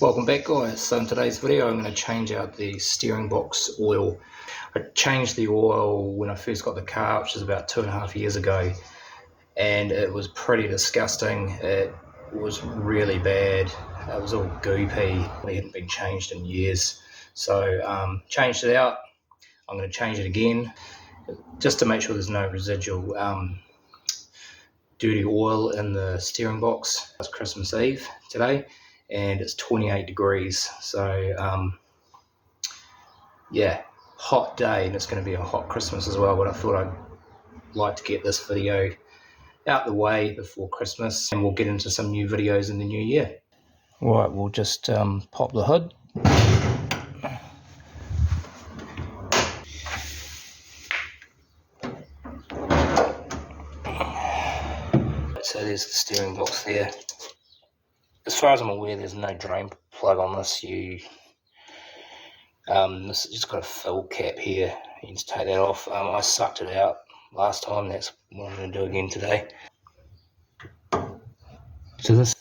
Welcome back, guys. So in today's video I'm going to change out the steering box oil. I changed the oil when I first got the car, which is about 2.5 years ago, and it was pretty disgusting. It was really bad. It was all goopy. It hadn't been changed in years. So changed it out. I'm going to change it again just to make sure there's no residual dirty oil in the steering box. It's Christmas Eve today and it's 28 degrees, so yeah, hot day, and it's going to be a hot Christmas as well, but I thought I'd like to get this video out the way before Christmas, and we'll get into some new videos in the new year. Right, we'll just pop the hood. So there's the steering box there. As far as I'm aware, there's no drain plug on this. This has just got a fill cap here. You can just take that off. I sucked it out last time. That's what I'm going to do again today. So this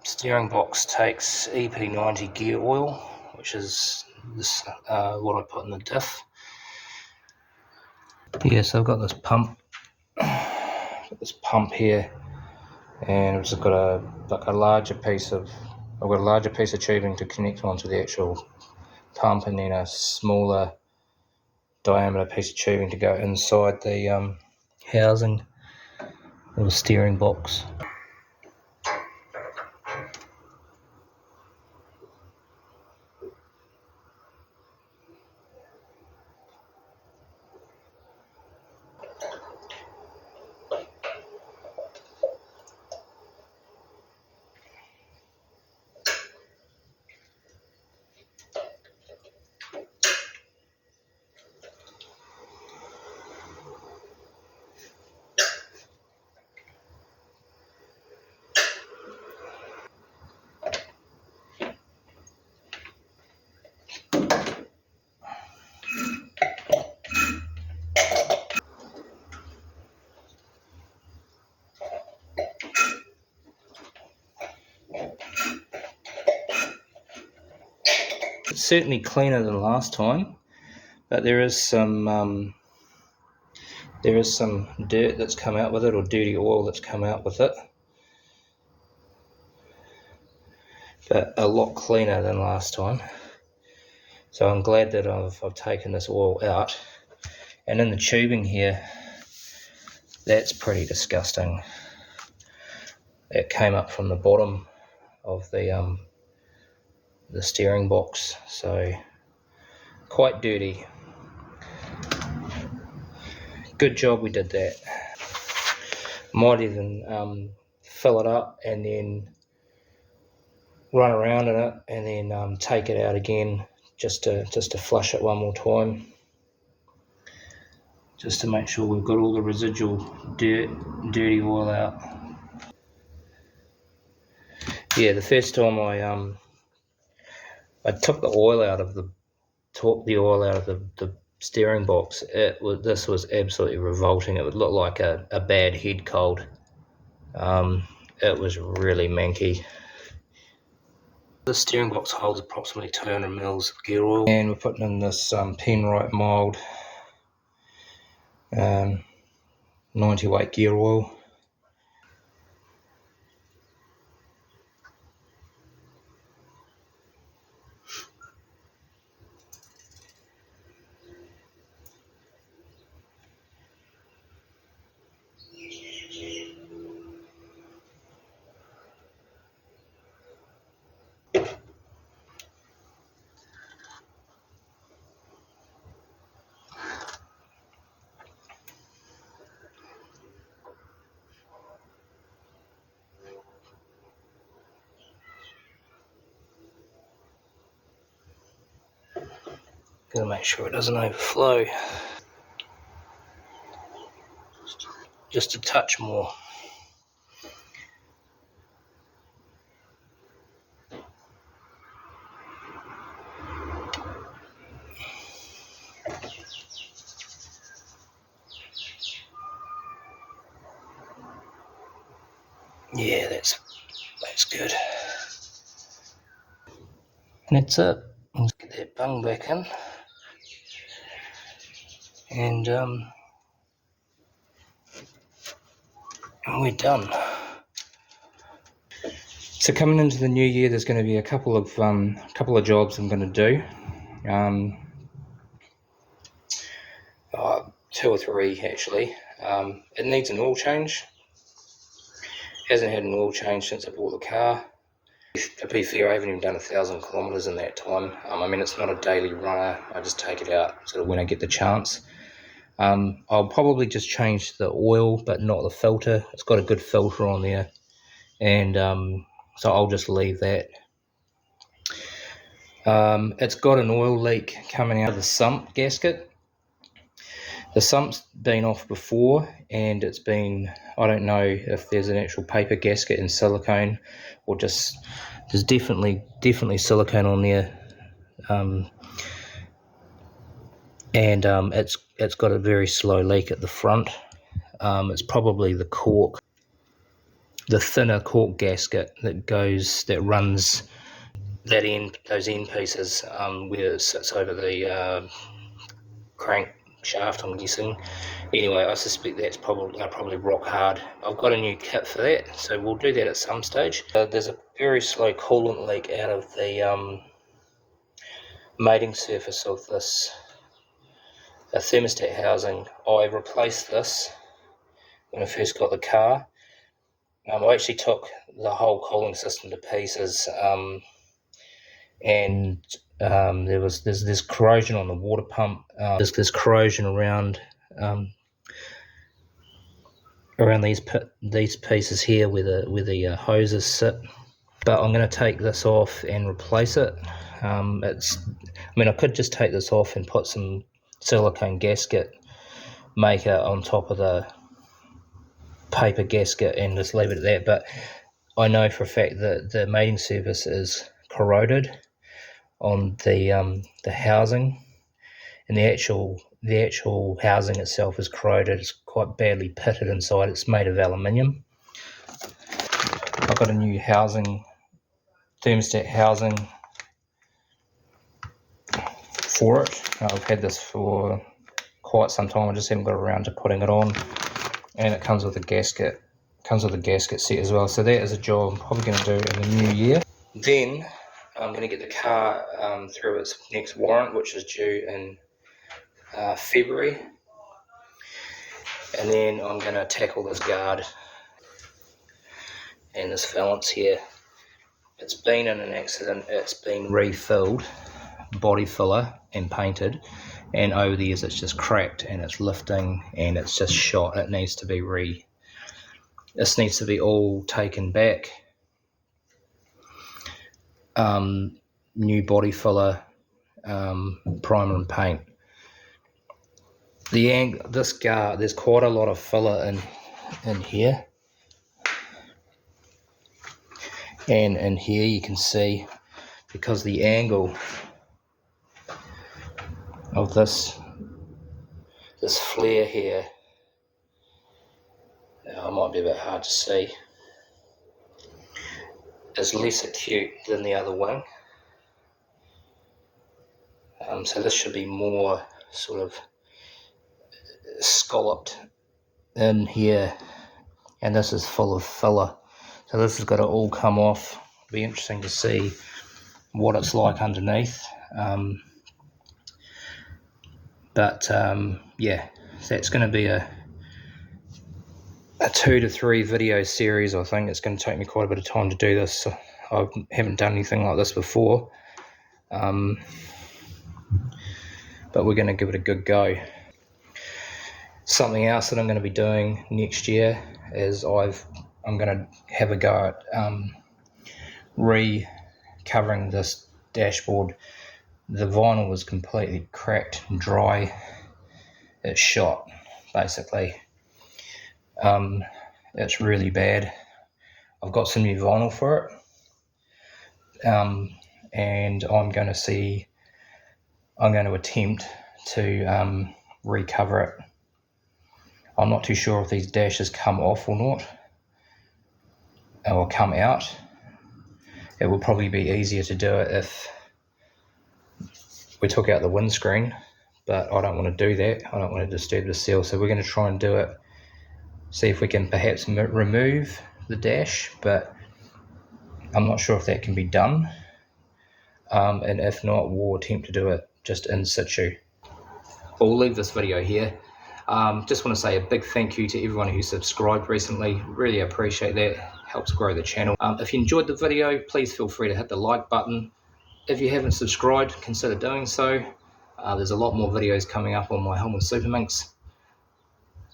steering box takes EP90 gear oil, which is this what I put in the diff. Yeah, so I've got this pump. Here, and I've just got a larger piece of tubing to connect onto the actual pump, and then a smaller diameter piece of tubing to go inside the housing of the steering box. It's certainly cleaner than last time, but there is some dirt that's come out with it, or dirty oil that's come out with it, but a lot cleaner than last time. So I'm glad that I've taken this oil out. And in the tubing here, that's pretty disgusting. It came up from the bottom of the steering box, so quite dirty. Good job we did that. Might even fill it up and then run around in it, and then take it out again just to flush it one more time, just to make sure we've got all the residual dirty oil out. Yeah, the first time I took the oil out of the steering box, this was absolutely revolting. It would look like a bad head cold. It was really manky. The steering box holds approximately 200 mils of gear oil, and we're putting in this Penrite mild 90 weight gear oil. Gotta make sure it doesn't overflow. Just a touch more. Yeah, that's good. And that's it. Let's get that bung back in. And we're done. So coming into the new year, there's going to be a couple of jobs I'm going to do. 2 or 3 actually. It needs an oil change. Hasn't had an oil change since I bought the car. To be fair, I haven't even done 1,000 kilometres in that time. I mean, it's not a daily runner. I just take it out sort of when I get the chance. I'll probably just change the oil, but not the filter. It's got a good filter on there, and so I'll just leave that. It's got an oil leak coming out of the sump gasket. The sump's been off before, and it's been, I don't know if there's an actual paper gasket in silicone, or just, there's definitely silicone on there. It's got a very slow leak at the front. It's probably the cork, the thinner cork gasket that runs that end, those end pieces, where it sits over the crank shaft, I'm guessing. Anyway, I suspect that's probably rock hard. I've got a new kit for that, so we'll do that at some stage. There's a very slow coolant leak out of the mating surface of this thermostat housing. I replaced this when I first got the car. I actually took the whole cooling system to pieces, and there's corrosion on the water pump. There's corrosion around these pieces here where the hoses sit. But I'm going to take this off and replace it. I could just take this off and put some silicone gasket maker on top of the paper gasket and just leave it at that, but I know for a fact that the mating surface is corroded on the housing, and the actual housing itself is corroded. It's quite badly pitted inside. It's made of aluminium. I've got a new thermostat housing for it. I've had this for quite some time. I just haven't got around to putting it on, and it comes with a gasket. Set as well. So that is a job I'm probably going to do in the new year. Then I'm going to get the car through its next warrant, which is due in February, and then I'm going to tackle this guard and this valance here. It's been in an accident. It's been refilled, body filler, and painted, and over the years it's just cracked and it's lifting and it's just shot. It needs to be this needs to be all taken back. New body filler, primer and paint. This guard, there's quite a lot of filler in here, and in here you can see, because the angle of this flare here, it might be a bit hard to see, is less acute than the other wing. So this should be more sort of scalloped in here, and this is full of filler. So this has got to all come off. It'll be interesting to see what it's like underneath. Yeah, so it's going to be a 2 to 3 video series. I think it's going to take me quite a bit of time to do this. I haven't done anything like this before, but we're going to give it a good go. Something else that I'm going to be doing next year is I'm going to have a go at recovering this dashboard. The vinyl was completely cracked and dry. It's shot, basically. It's really bad. I've got some new vinyl for it, and I'm going to attempt to recover it. I'm not too sure if these dashes come off or not, or come out. It will probably be easier to do it we took out the windscreen, but I don't want to do that. I don't want to disturb the seal, so we're going to try and do it, see if we can perhaps remove the dash, but I'm not sure if that can be done, and if not, we'll attempt to do it just in situ. We'll leave this video here. Just want to say a big thank you to everyone who subscribed recently. Really appreciate that. Helps grow the channel. If you enjoyed the video, please feel free to hit the like button. If you haven't subscribed, consider doing so. There's a lot more videos coming up on my Hillman Superminx.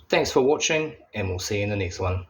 Thanks for watching, and we'll see you in the next one.